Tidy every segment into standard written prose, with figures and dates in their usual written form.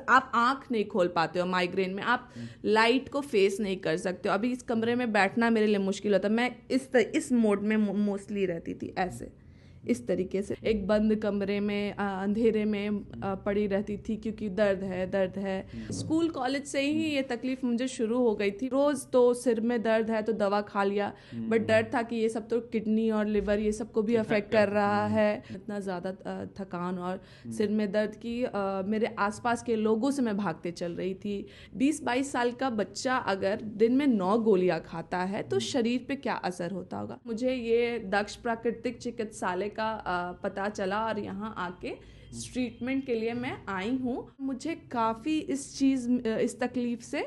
आप आंख नहीं खोल पाते हो माइग्रेन में, आप लाइट को फेस नहीं कर सकते हो। अभी इस कमरे में बैठना मेरे लिए मुश्किल होता, मैं इस मोड में मोस्टली रहती थी, ऐसे इस तरीके से एक बंद कमरे में अंधेरे में पड़ी रहती थी, क्योंकि दर्द है। स्कूल कॉलेज से ही ये तकलीफ मुझे शुरू हो गई थी। रोज तो सिर में दर्द है तो दवा खा लिया, बट डर था कि ये सब तो किडनी और लिवर ये सब को भी अफेक्ट कर रहा है। इतना ज़्यादा थकान और सिर में दर्द की मेरे आसपास के लोगों से मैं भागते चल रही थी। 20-22 साल का बच्चा अगर दिन में 9 गोलियां खाता है तो शरीर पे क्या असर होता होगा। मुझे ये दक्ष प्राकृतिक चिकित्सालय का पता चला और यहाँ आके ट्रीटमेंट के लिए मैं आई हूँ। मुझे काफ़ी इस तकलीफ से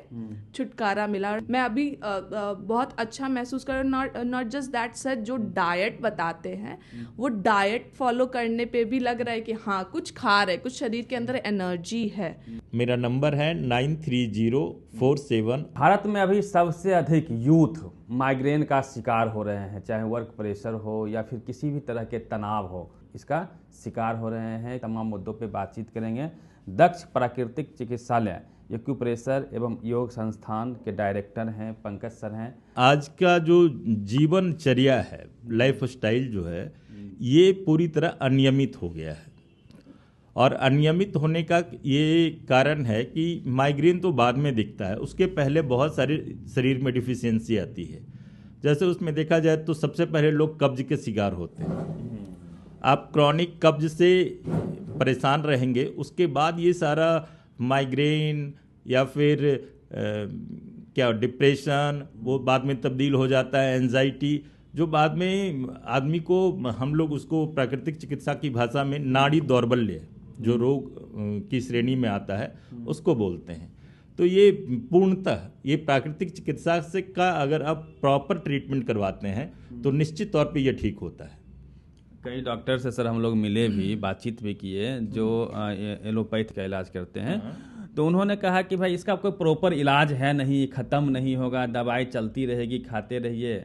छुटकारा मिला। मैं अभी बहुत अच्छा महसूस कर रहा हूँ। नॉट जस्ट दैट सर, जो डाइट बताते हैं वो डाइट फॉलो करने पे भी लग रहा है कि हाँ कुछ खा रहे, कुछ शरीर के अंदर एनर्जी है। मेरा नंबर है 930447। भारत में अभी सबसे अधिक यूथ माइग्रेन का शिकार हो रहे हैं, चाहे वर्क प्रेशर हो या फिर किसी भी तरह के तनाव हो, इसका शिकार हो रहे हैं। तमाम मुद्दों पे बातचीत करेंगे। दक्ष प्राकृतिक चिकित्सालय एक्यूप्रेशर एवं योग संस्थान के डायरेक्टर हैं पंकज सर हैं। आज का जो जीवनचर्या है, लाइफ स्टाइल जो है, ये पूरी तरह अनियमित हो गया है। और अनियमित होने का ये कारण है कि माइग्रेन तो बाद में दिखता है, उसके पहले बहुत सारी शरीर में डिफिशियंसी आती है। जैसे उसमें देखा जाए तो सबसे पहले लोग कब्ज के शिकार होते हैं। आप क्रॉनिक कब्ज से परेशान रहेंगे, उसके बाद ये सारा माइग्रेन या फिर क्या डिप्रेशन वो बाद में तब्दील हो जाता है, एंजाइटी, जो बाद में आदमी को, हम लोग उसको प्राकृतिक चिकित्सा की भाषा में नाड़ी दौर्बल्य जो रोग की श्रेणी में आता है उसको बोलते हैं। तो ये पूर्णतः ये प्राकृतिक चिकित्सा से का अगर आप प्रॉपर ट्रीटमेंट करवाते हैं तो निश्चित तौर पे ये ठीक होता है। कई डॉक्टर से सर हम लोग मिले भी, बातचीत भी किए, जो एलोपैथ का इलाज करते हैं, तो उन्होंने कहा कि भाई इसका कोई प्रॉपर इलाज है नहीं, ख़त्म नहीं होगा, दवाई चलती रहेगी, खाते रहिए।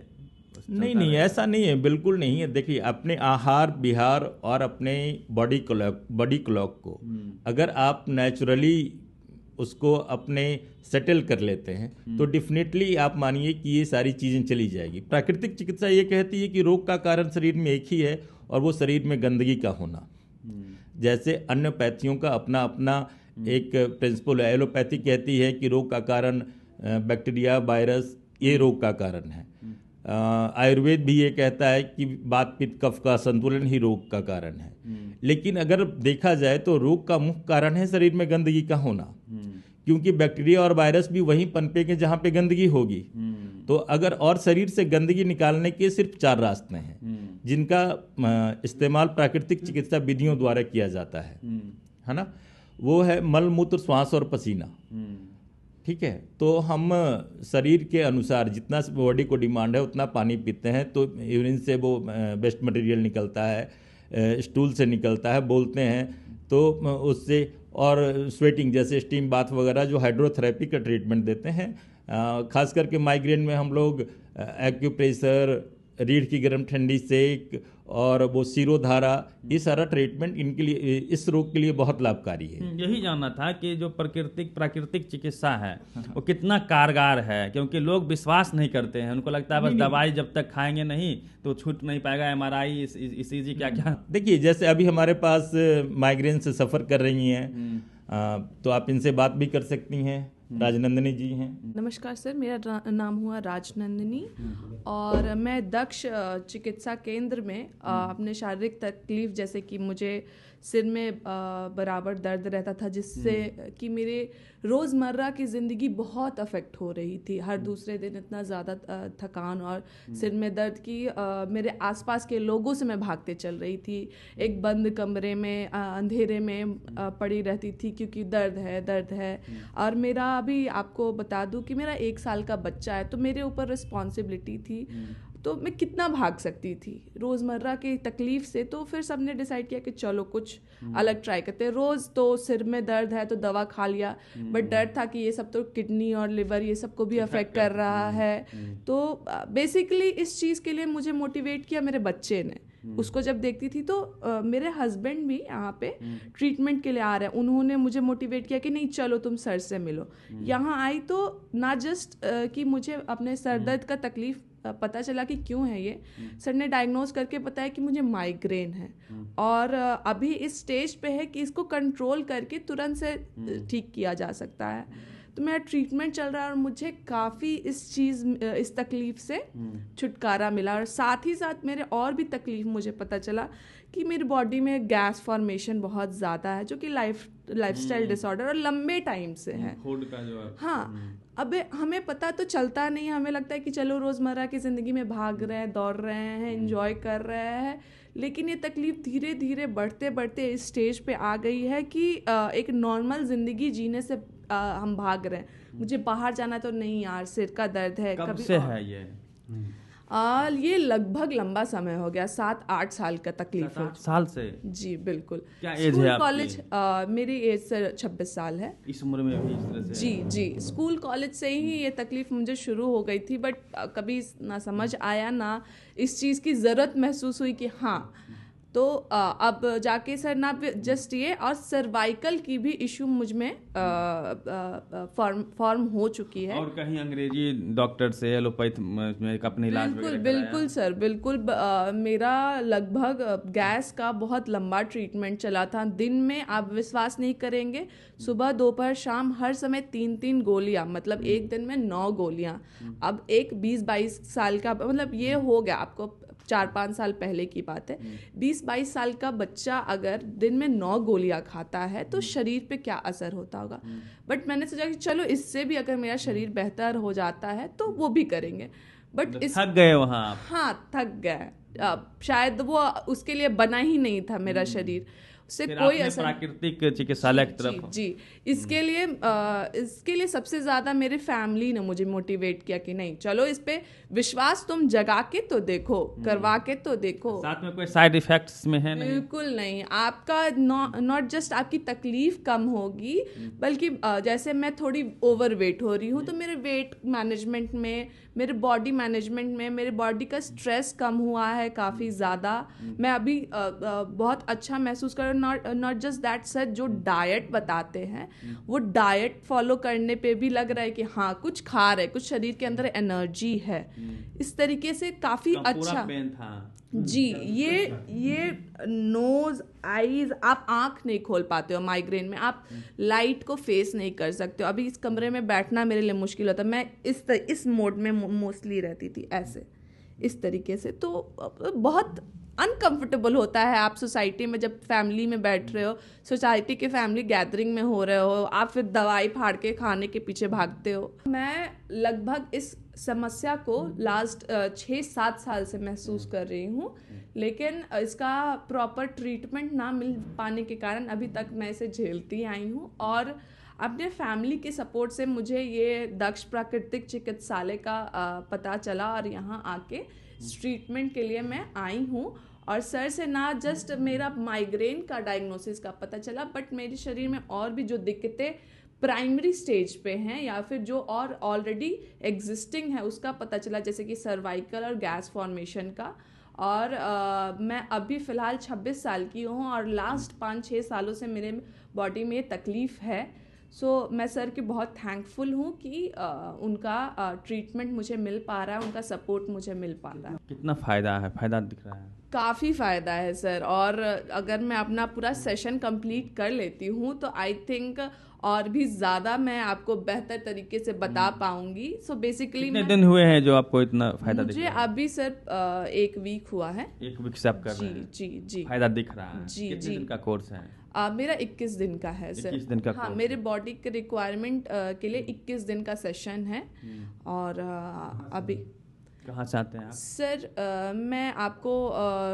नहीं, ऐसा नहीं है, बिल्कुल नहीं है। देखिए, अपने आहार विहार और अपने बॉडी क्लॉक को अगर आप नेचुरली उसको अपने सेटल कर लेते हैं तो डेफिनेटली आप मानिए कि ये सारी चीज़ें चली जाएगी। प्राकृतिक चिकित्सा ये कहती है कि रोग का कारण शरीर में एक ही है और वो शरीर में गंदगी का होना। जैसे अन्य पैथियों का अपना अपना एक प्रिंसिपल है। एलोपैथी कहती है कि रोग का कारण बैक्टीरिया, वायरस, ये रोग का कारण है। आयुर्वेद भी ये कहता है कि वात पित्त कफ का संतुलन ही रोग का कारण है। लेकिन अगर देखा जाए तो रोग का मुख्य कारण है शरीर में गंदगी का होना, क्योंकि बैक्टीरिया और वायरस भी वहीं पनपेंगे जहाँ पे गंदगी होगी। तो अगर और शरीर से गंदगी निकालने के सिर्फ 4 रास्ते हैं जिनका इस्तेमाल प्राकृतिक चिकित्सा विधियों द्वारा किया जाता है ना। वो है मल मूत्र, श्वास और पसीना। ठीक है, तो हम शरीर के अनुसार जितना बॉडी को डिमांड है उतना पानी पीते हैं तो यूरिन से वो वेस्ट मटेरियल निकलता है, स्टूल से निकलता है, बोलते हैं तो उससे, और स्वेटिंग जैसे स्टीम बाथ वगैरह जो हाइड्रोथेरेपी का ट्रीटमेंट देते हैं। खास करके माइग्रेन में हम लोग एक्यूप्रेशर, रीढ़ की गर्म ठंडी सेक और वो सिरोधारा, ये सारा ट्रीटमेंट इनके लिए, इस रोग के लिए बहुत लाभकारी है। यही जानना था कि जो प्राकृतिक चिकित्सा है वो कितना कारगर है, क्योंकि लोग विश्वास नहीं करते हैं। उनको लगता है बस दवाई जब तक खाएंगे नहीं तो छूट नहीं पाएगा, MRI, ECG क्या क्या। देखिए, जैसे अभी हमारे पास माइग्रेन से सफ़र कर रही हैं तो आप इनसे बात भी कर सकती हैं। राजनंदिनी जी हैं। नमस्कार सर, मेरा नाम हुआ राजनंदिनी और मैं दक्ष चिकित्सा केंद्र में अपने शारीरिक तकलीफ, जैसे कि मुझे सिर में बराबर दर्द रहता था जिससे कि मेरे रोज़मर्रा की ज़िंदगी बहुत अफेक्ट हो रही थी। हर दूसरे दिन इतना ज़्यादा थकान और सिर में दर्द की मेरे आसपास के लोगों से मैं भागते चल रही थी। एक बंद कमरे में अंधेरे में पड़ी रहती थी, क्योंकि दर्द है। और मेरा अभी आपको बता दूं कि मेरा 1 साल का बच्चा है, तो मेरे ऊपर रिस्पॉन्सिबिलिटी थी, तो मैं कितना भाग सकती थी रोज़मर्रा की तकलीफ से। तो फिर सबने डिसाइड किया कि चलो कुछ अलग ट्राई करते हैं। रोज़ तो सिर में दर्द है तो दवा खा लिया, बट डर था कि ये सब तो किडनी और लिवर ये सब को भी अफेक्ट कर रहा है। तो बेसिकली इस चीज़ के लिए मुझे मोटिवेट किया मेरे बच्चे ने। उसको जब देखती थी तो मेरे हस्बैंड भी यहाँ पे ट्रीटमेंट के लिए आ रहे हैं, उन्होंने मुझे मोटिवेट किया कि नहीं चलो तुम सर से मिलो। यहाँ आई तो ना जस्ट कि मुझे अपने सर दर्द का तकलीफ पता चला कि क्यों है ये, सर ने डायग्नोज करके बताया कि मुझे माइग्रेन है और अभी इस स्टेज पे है कि इसको कंट्रोल करके तुरंत से ठीक किया जा सकता है। तो मेरा ट्रीटमेंट चल रहा है और मुझे काफ़ी इस तकलीफ से छुटकारा मिला और साथ ही साथ मेरे और भी तकलीफ मुझे पता चला कि मेरी बॉडी में गैस फॉर्मेशन बहुत ज़्यादा है, जो कि लाइफस्टाइल डिसऑर्डर और लंबे टाइम से है। फूड का जो हाँ, अब हमें पता तो चलता नहीं, हमें लगता है कि चलो रोज़मर्रा की ज़िंदगी में भाग रहे हैं, दौड़ रहे हैं, एंजॉय कर रहे हैं, लेकिन ये तकलीफ धीरे धीरे बढ़ते बढ़ते इस स्टेज पे आ गई है कि एक नॉर्मल ज़िंदगी जीने से हम भाग रहे हैं। मुझे बाहर जाना तो नहीं यार, सिर का दर्द है। कब कभी से है ये? ये लगभग लंबा समय हो गया, 7-8 साल का तकलीफ है। 7-8 साल से? जी बिल्कुल। क्या एज है आपकी? कॉलेज मेरी एज सर 26 साल है। इस उम्र में भी इस तरह से? जी, स्कूल कॉलेज से ही ये तकलीफ मुझे शुरू हो गई थी, बट कभी ना समझ आया ना इस चीज़ की ज़रूरत महसूस हुई कि हाँ। तो अब जाके सर ना जस्ट ये और सर्वाइकल की भी इशू मुझ में फॉर्म हो चुकी है। और कहीं अंग्रेजी डॉक्टर से एलोपैथ में अपने इलाज बिल्कुल सर, बिल्कुल। मेरा लगभग गैस का बहुत लंबा ट्रीटमेंट चला था। दिन में आप विश्वास नहीं करेंगे, सुबह दोपहर शाम हर समय 3-3 गोलियां, मतलब एक दिन में 9 गोलियां। अब एक 20-22 साल का, मतलब ये हो गया आपको 4-5 साल पहले की बात है, 20-22 साल का बच्चा अगर दिन में 9 गोलियां खाता है तो शरीर पे क्या असर होता होगा। बट मैंने सोचा कि चलो इससे भी अगर मेरा शरीर बेहतर हो जाता है तो वो भी करेंगे। बट थक गए वहाँ आप? हाँ, थक गए। शायद वो उसके लिए बना ही नहीं था मेरा शरीर, उससे कोई असर। प्राकृतिक चिकित्सालय की तरफ जी, इसके लिए सबसे ज़्यादा मेरे फैमिली ने मुझे मोटिवेट किया कि नहीं चलो इस पे विश्वास तुम जगा के तो देखो, करवा के तो देखो। साथ में कोई साइड इफेक्ट्स में है नहीं? बिल्कुल नहीं। आपका नॉट जस्ट आपकी तकलीफ कम होगी, बल्कि जैसे मैं थोड़ी ओवरवेट हो रही हूँ तो मेरे वेट मैनेजमेंट में, मेरे बॉडी मैनेजमेंट में, मेरे बॉडी का स्ट्रेस कम हुआ है काफ़ी ज़्यादा। मैं अभी बहुत अच्छा महसूस कर, नॉट जस्ट दैट सर, जो डाइट बताते हैं वो डाइट फॉलो करने पे भी लग रहा है कि हाँ कुछ खा रहे, कुछ शरीर के अंदर एनर्जी है। इस तरीके से काफ़ी अच्छा। पेन था जी, ये नोज, आईज, आप आंख नहीं खोल पाते हो माइग्रेन में, आप लाइट को फेस नहीं कर सकते हो। अभी इस कमरे में बैठना मेरे लिए मुश्किल होता, मैं इस मोड में मोस्टली रहती थी, ऐसे इस तरीके से। तो बहुत अनकंफर्टेबल होता है। आप सोसाइटी में जब फैमिली में बैठ रहे हो, सोसाइटी के फैमिली गैदरिंग में हो रहे हो, आप फिर दवाई फाड़ के खाने के पीछे भागते हो। मैं लगभग इस समस्या को लास्ट 6-7 साल से महसूस कर रही हूँ, लेकिन इसका प्रॉपर ट्रीटमेंट ना मिल पाने के कारण अभी तक मैं इसे झेलती आई हूँ। और अपने फैमिली के सपोर्ट से मुझे ये दक्ष प्राकृतिक चिकित्सालय का पता चला और यहाँ आके ट्रीटमेंट के लिए मैं आई हूँ। और सर से ना जस्ट मेरा माइग्रेन का डायग्नोसिस का पता चला, बट मेरे शरीर में और भी जो दिक्कतें प्राइमरी स्टेज पे हैं या फिर जो और ऑलरेडी एग्जिस्टिंग है उसका पता चला, जैसे कि सर्वाइकल और गैस फॉर्मेशन का। और मैं अभी फ़िलहाल 26 साल की हूँ और लास्ट 5-6 सालों से मेरे बॉडी में तकलीफ़ है। सो मैं सर की बहुत थैंकफुल हूँ कि उनका ट्रीटमेंट मुझे मिल पा रहा है, उनका सपोर्ट मुझे मिल पा रहा है। कितना फ़ायदा है? फ़ायदा दिख रहा है? काफ़ी फ़ायदा है सर, और अगर मैं अपना पूरा सेशन कंप्लीट कर लेती हूँ तो आई थिंक और भी ज़्यादा मैं आपको बेहतर तरीके से बता पाऊंगी। सो बेसिकली कितने दिन हुए हैं जो आपको इतना फ़ायदा दिख रहा है? मुझे अभी सर 1 वीक हुआ है। 1 वीक से आप कर रहे हैं? जी फ़ायदा दिख रहा है? जी। कितने दिन का कोर्स है? मेरा 21 दिन का है सर। 21 दिन का हाँ, मेरे बॉडी के रिक्वायरमेंट के लिए 21 दिन का सेशन है। और अभी कहाँ से आते हैं आप? सर मैं आपको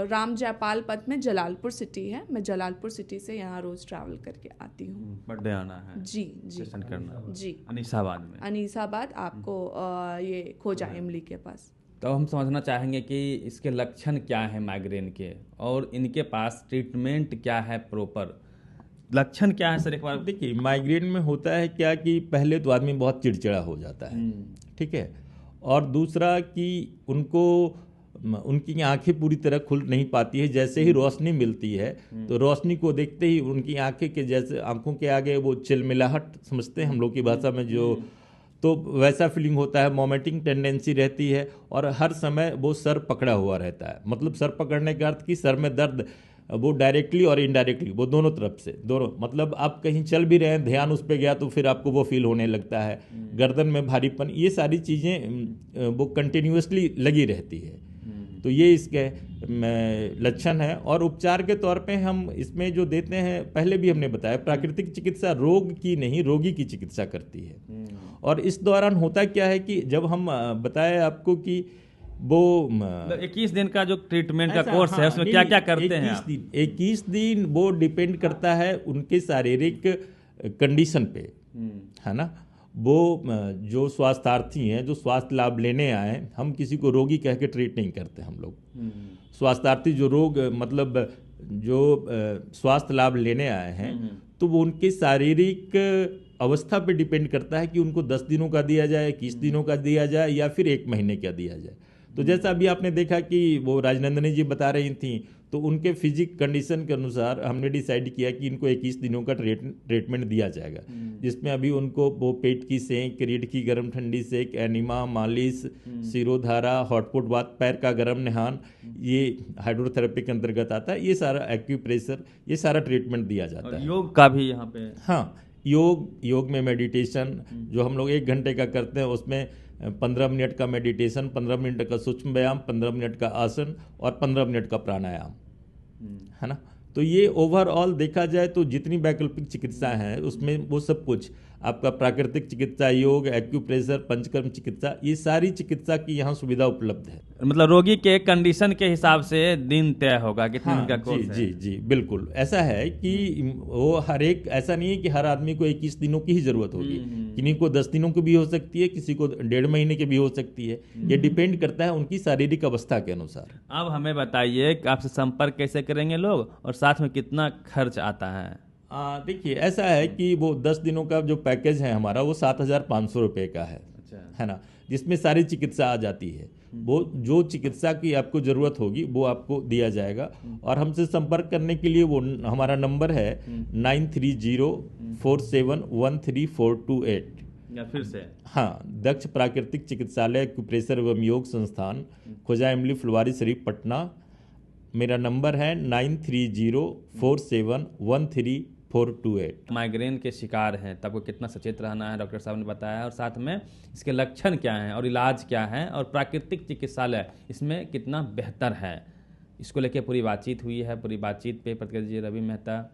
राम जयपाल पथ में जलालपुर सिटी है, मैं जलालपुर सिटी से यहाँ रोज़ ट्रैवल करके आती हूँ। पर डे आना है? जी सेशन करना जी। अनीसाबाद में? अनीसाबाद आपको ये खोजा इमली के पास। तो हम समझना चाहेंगे कि इसके लक्षण क्या है माइग्रेन के, और इनके पास ट्रीटमेंट क्या है प्रॉपर, लक्षण क्या है सर एक बार? देखिए, माइग्रेन में होता है क्या कि पहले तो आदमी बहुत चिड़चिड़ा हो जाता है, ठीक है, और दूसरा कि उनको उनकी आंखें पूरी तरह खुल नहीं पाती है। जैसे ही रोशनी मिलती है तो रोशनी को देखते ही उनकी आंखें के जैसे आंखों के आगे वो चिलमिलाहट समझते हैं हम लोग की भाषा में जो, तो वैसा फीलिंग होता है। मोमेंटिंग टेंडेंसी रहती है और हर समय वो सर पकड़ा हुआ रहता है। मतलब सर पकड़ने का अर्थ कि सर में दर्द, वो डायरेक्टली और इनडायरेक्टली, वो दोनों तरफ से, दोनों। मतलब आप कहीं चल भी रहे हैं, ध्यान उस पर गया तो फिर आपको वो फील होने लगता है। गर्दन में भारीपन, ये सारी चीज़ें वो कंटिन्यूसली लगी रहती है। तो ये इसके लक्षण है। और उपचार के तौर पे हम इसमें जो देते हैं, पहले भी हमने बताया, प्राकृतिक चिकित्सा रोग की नहीं, रोगी की चिकित्सा करती है। और इस दौरान होता क्या है कि जब हम बताए आपको कि वो 21 दिन का जो ट्रीटमेंट का ऐसा, कोर्स है हाँ, उसमें नहीं, क्या क्या करते हैं आप? 21 दिन वो डिपेंड करता है उनके शारीरिक कंडीशन पे, है ना। वो जो स्वास्थ्यार्थी हैं, जो स्वास्थ्य लाभ लेने आए, हम किसी को रोगी कह के ट्रीट नहीं करते हम लोग। स्वास्थ्यार्थी जो रोग मतलब जो स्वास्थ्य लाभ लेने आए हैं, तो वो उनके शारीरिक अवस्था पे डिपेंड करता है कि उनको 10 दिनों का दिया जाए, 21 दिनों का दिया जाए या फिर 1 महीने का दिया जाए। तो जैसा अभी आपने देखा कि वो राजनंदिनी जी बता रही थी, तो उनके फिजिक कंडीशन के अनुसार हमने डिसाइड किया कि इनको 21 दिनों का ट्रीटमेंट दिया जाएगा, जिसमें अभी उनको वो पेट की सेंक, रीढ़ की गर्म ठंडी सेक, एनिमा, मालिश, सिरोधारा, हॉटपुट बाथ, पैर का गर्म निहान, ये हाइड्रोथेरेपी के अंतर्गत आता है। ये सारा एक्यूप्रेशर, ये सारा ट्रीटमेंट दिया जाता है। योग का भी यहाँ पे? हाँ, योग में मेडिटेशन जो हम लोग 1 घंटे का करते हैं, उसमें 15 मिनट का मेडिटेशन, 15 मिनट का सूक्ष्म व्यायाम, 15 मिनट का आसन और 15 मिनट का प्राणायाम, है ना। तो ये ओवरऑल देखा जाए तो जितनी वैकल्पिक चिकित्सा है उसमें वो सब कुछ आपका प्राकृतिक चिकित्सा, योग, एक्यूप्रेशर, पंचकर्म चिकित्सा, ये सारी चिकित्सा की यहाँ सुविधा उपलब्ध है। मतलब रोगी के कंडीशन के हिसाब से दिन तय होगा कितने दिन का जी कोर्स है? जी जी बिल्कुल ऐसा है कि वो हर एक, ऐसा नहीं है कि हर आदमी को 21 दिनों की ही जरूरत होगी। किसी को 10 दिनों की भी हो सकती है, किसी को 1.5 महीने की भी हो सकती है। ये डिपेंड करता है उनकी शारीरिक अवस्था के अनुसार। अब हमें बताइए कि आपसे संपर्क कैसे करेंगे लोग और साथ में कितना खर्च आता है? देखिए ऐसा है कि वो 10 दिनों का जो पैकेज है हमारा, वो 7,500 रुपये का है। अच्छा। है ना, जिसमें सारी चिकित्सा आ जाती है। वो जो चिकित्सा की आपको ज़रूरत होगी वो आपको दिया जाएगा। और हमसे संपर्क करने के लिए वो हमारा नंबर है 9304713428। या फिर से? हाँ, दक्ष प्राकृतिक चिकित्सालय एक्यूप्रेशर एवं योग संस्थान, खोजा इमली, फुलवारी शरीफ, पटना। मेरा नंबर है 9304713428। माइग्रेन के शिकार हैं तब को कितना सचेत रहना है डॉक्टर साहब ने बताया, और साथ में इसके लक्षण क्या हैं और इलाज क्या है, और प्राकृतिक चिकित्सालय इसमें कितना बेहतर है, इसको लेकर पूरी बातचीत हुई है। पूरी बातचीत पे प्रतिक्रिया दीजिए रवि मेहता।